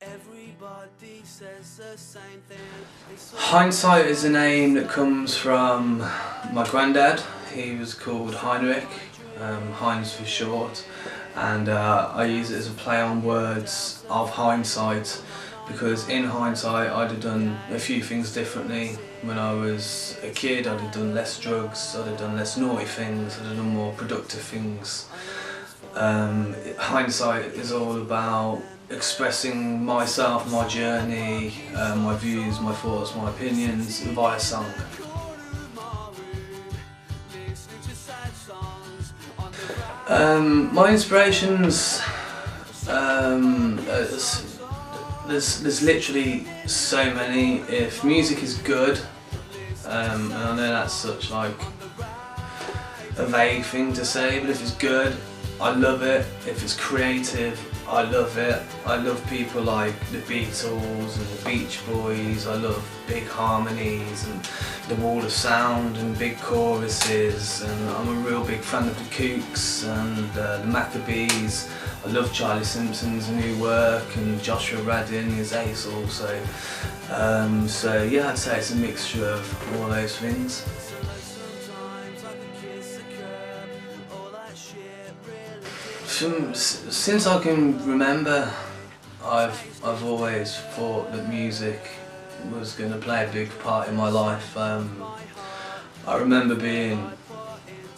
Everybody says the same thing. Heinz-Sight is a name that comes from my granddad. He was called Heinrich, Heinz for short, and I use it as a play on words of hindsight, because in hindsight I'd have done a few things differently. When I was a kid I'd have done less drugs, I'd have done less naughty things, I'd have done more productive things. Hindsight is all about expressing myself, my journey, my views, my thoughts, my opinions via song. My inspirations, there's literally so many. If music is good, and I know that's such like a vague thing to say, but if it's good, I love it. If it's creative, I love it. I love people like the Beatles and the Beach Boys. I love big harmonies and the wall of sound and big choruses, and I'm a real big fan of the Kooks and the Maccabees. I love Charlie Simpson's new work, and Joshua Radin is ace also. So yeah, I'd say it's a mixture of all those things. Since I can remember, I've always thought that music was going to play a big part in my life. I remember being,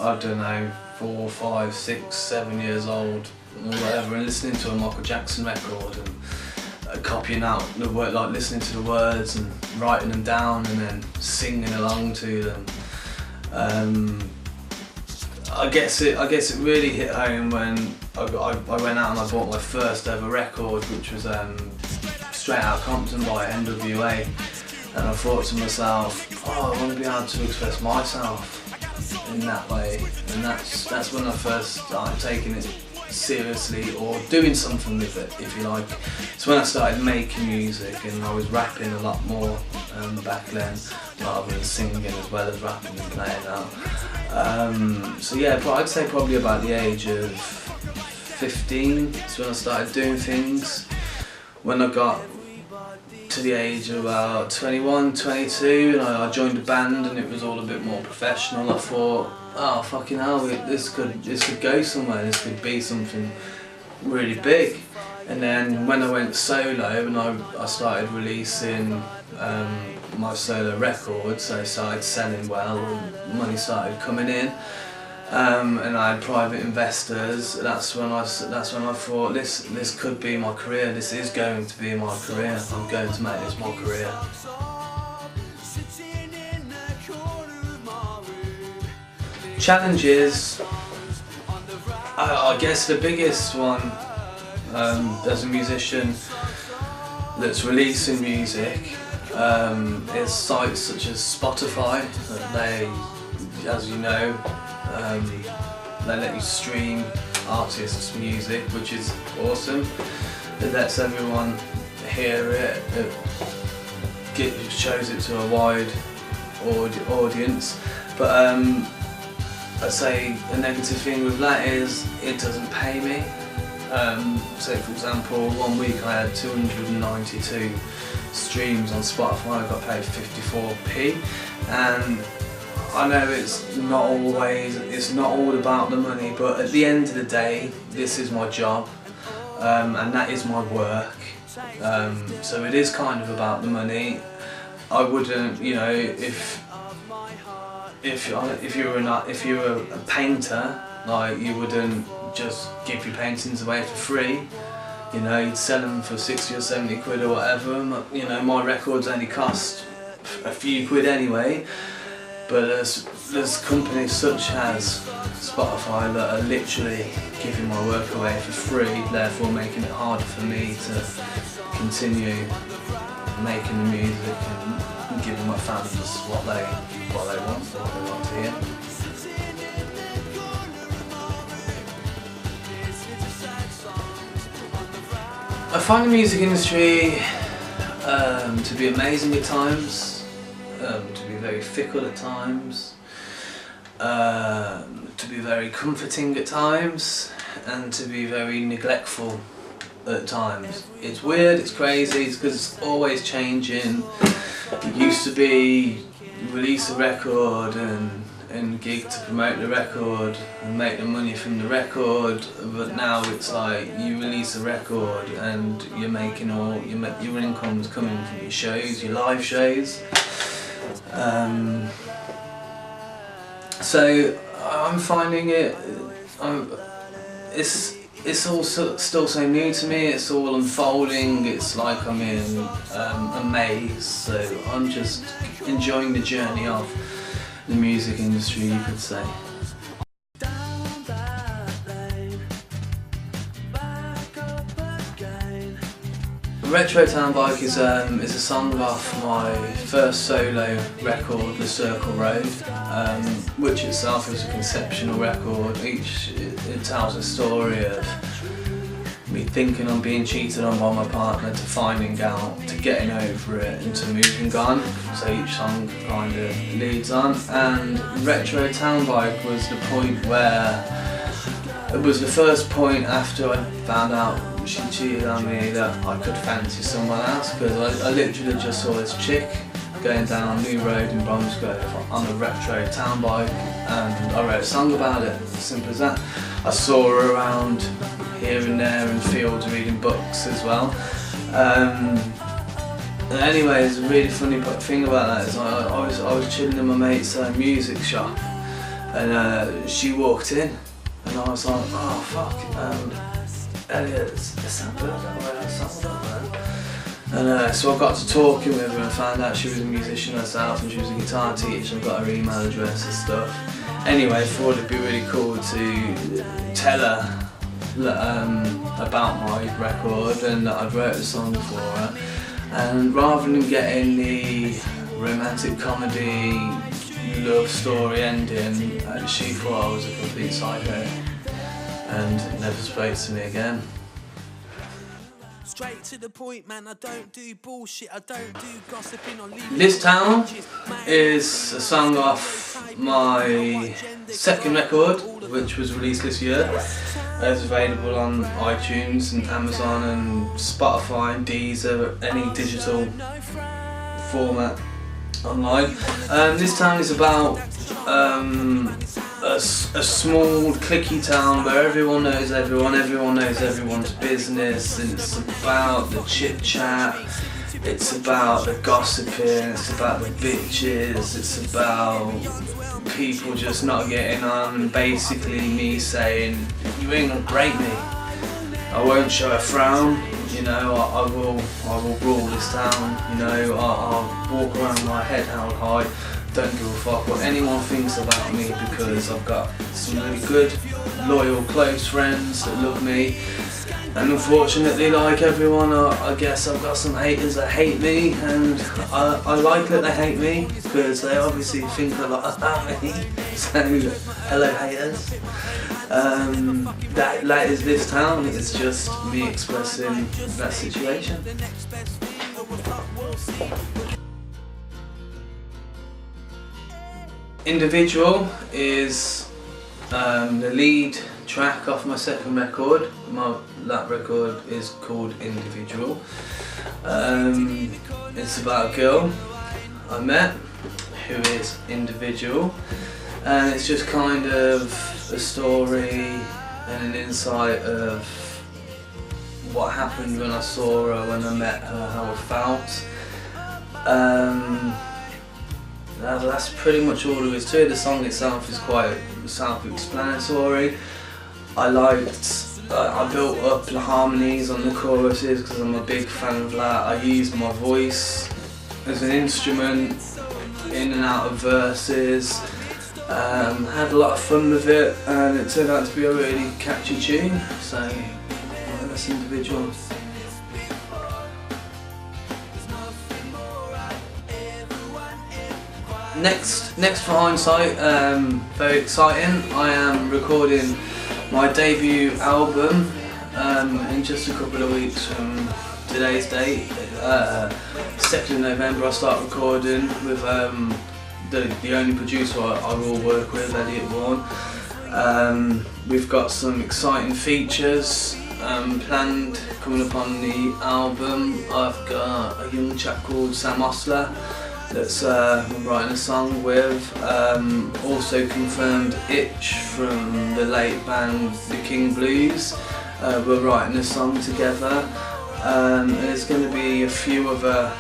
I don't know, 4, 5, 6, 7 years old or whatever, and listening to a Michael Jackson record and copying out the word, like listening to the words and writing them down and then singing along to them. I guess it really hit home when I went out and I bought my first ever record, which was Straight Outta Compton by NWA, and I thought to myself, oh, I want to be able to express myself in that way, and that's when I first started taking it seriously, or doing something with it, if you like. It's when I started making music, and I was rapping a lot more back then, rather than singing as well as rapping and playing out. So yeah, but I'd say probably about the age of 15 is when I started doing things. When I got to the age of about 21, 22, and I joined a band, and it was all a bit more professional. I thought, oh fucking hell, this could go somewhere, this could be something really big. And then when I went solo and I started releasing my solo records, they started selling well and money started coming in, and I had private investors. That's when I thought, this could be my career, this is going to be my career, I'm going to make this my career. Challenges, I guess the biggest one as a musician that's releasing music is sites such as Spotify. They, as you know, they let you stream artists' music, which is awesome. It lets everyone hear it, it shows it to a wide audience. But I'd say a negative thing with that is it doesn't pay me. So for example, one week I had 292 streams on Spotify, I got paid 54p, and I know it's not all about the money, but at the end of the day, this is my job, and that is my work, so it is kind of about the money. I wouldn't, you know, if you were a painter, like, you wouldn't just give your paintings away for free. You know, you'd sell them for 60 or 70 quid or whatever. You know, my records only cost a few quid anyway. But there's companies such as Spotify that are literally giving my work away for free, therefore making it harder for me to continue making the music and giving my fans what they want to hear. I find the music industry to be amazing at times, to be very fickle at times, to be very comforting at times, and to be very neglectful at times. It's weird, it's crazy, it's because it's always changing. It used to be you release a record and gig to promote the record and make the money from the record, but now it's like you release a record and you're making your income's coming from your shows, your live shows. So I'm finding it's all still so new to me. It's all unfolding. It's like I'm in a maze. So I'm just enjoying the journey of the music industry, you could say. Retro Town Bike is a song off my first solo record, The Circle Road, which itself is a conceptual record. It tells a story of me thinking I'm being cheated on by my partner, to finding out, to getting over it, and to moving on. So each song kind of leads on. And Retro Town Bike was the point where it was the first point after I found out she cheated on me that I could fancy someone else, because I literally just saw this chick going down New Road in Bromsgrove on a retro town bike, and I wrote a song about it, as simple as that. I saw her around here and there in fields reading books as well. Anyway, it's a really funny thing about that is I was chilling in my mate's music shop, and she walked in, and I was like, oh fuck, Elliot, it's that good, I don't know where that song went, man. And so I got to talking with her and found out she was a musician herself and she was a guitar teacher, and got her email address and stuff. Anyway, I thought it'd be really cool to tell her about my record and that I'd wrote a song for her. And rather than getting the romantic comedy love story ending, she thought I was a complete psycho and never spoke to me again. Straight to the point, man, I don't do bullshit, I don't do gossiping or leaving. This Town is a song off my second record, which was released this year. It's available on iTunes and Amazon and Spotify and Deezer, any digital format online. This town is about a small cliquey town where everyone knows everyone knows everyone's business, and it's about the chit chat, it's about the gossiping, it's about the bitches, it's about people just not getting on, and basically me saying, you ain't gonna break me, I won't show a frown, you know, I will rule this town, you know, I'll walk around with my head held high, don't give a fuck what anyone thinks about me, because I've got some really good, loyal, close friends that love me, and unfortunately, like everyone, I guess I've got some haters that hate me, and I like that they hate me, because they obviously think a lot about me, so hello haters. That is this town, it's just me expressing that situation. Individual is the lead track off my second record. That record is called Individual. It's about a girl I met who is individual, and it's just kind of a story and an insight of what happened when I saw her, when I met her, how I felt. That's pretty much all there is to it. The song itself is quite self-explanatory. I built up the harmonies on the choruses because I'm a big fan of that. I used my voice as an instrument in and out of verses. Had a lot of fun with it, and it turned out to be a really catchy tune. So that's Individual. Next for Heinz-Sight, very exciting. I am recording my debut album in just a couple of weeks from today's date. 2nd of November I start recording with the only producer I will work with, Elliot Vaughan. We've got some exciting features planned coming up on the album. I've got a young chap called Sam Osler that's I'm writing a song with. Also confirmed Itch from the late band The King Blues. We're writing a song together. There's going to be a few other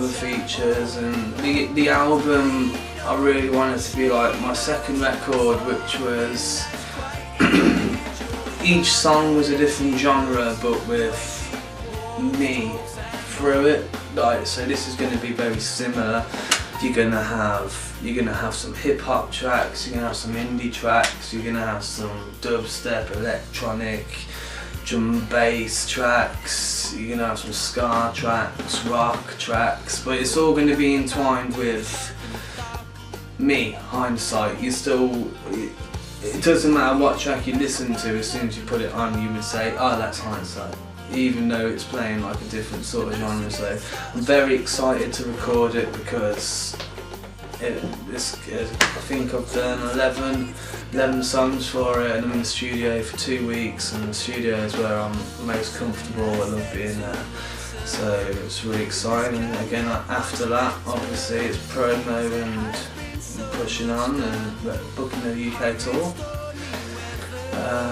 features, and the album I really wanted to be like my second record, which was each song was a different genre but with me through it. Like, so this is going to be very similar. You're gonna have some hip hop tracks, you're gonna have some indie tracks, you're gonna have some dubstep, electronic, drum and bass tracks, you're gonna have some ska tracks, rock tracks, but it's all going to be entwined with me, Heinz-Sight. It doesn't matter what track you listen to, as soon as you put it on you would say, oh, that's Heinz-Sight, even though it's playing like a different sort of genre. So I'm very excited to record it because I think I've done 11 songs for it, and I'm in the studio for 2 weeks, and the studio is where I'm most comfortable. I love being there, so it's really exciting. And again, after that, obviously it's promo and pushing on and booking the UK tour.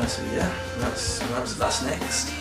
So yeah, that's next.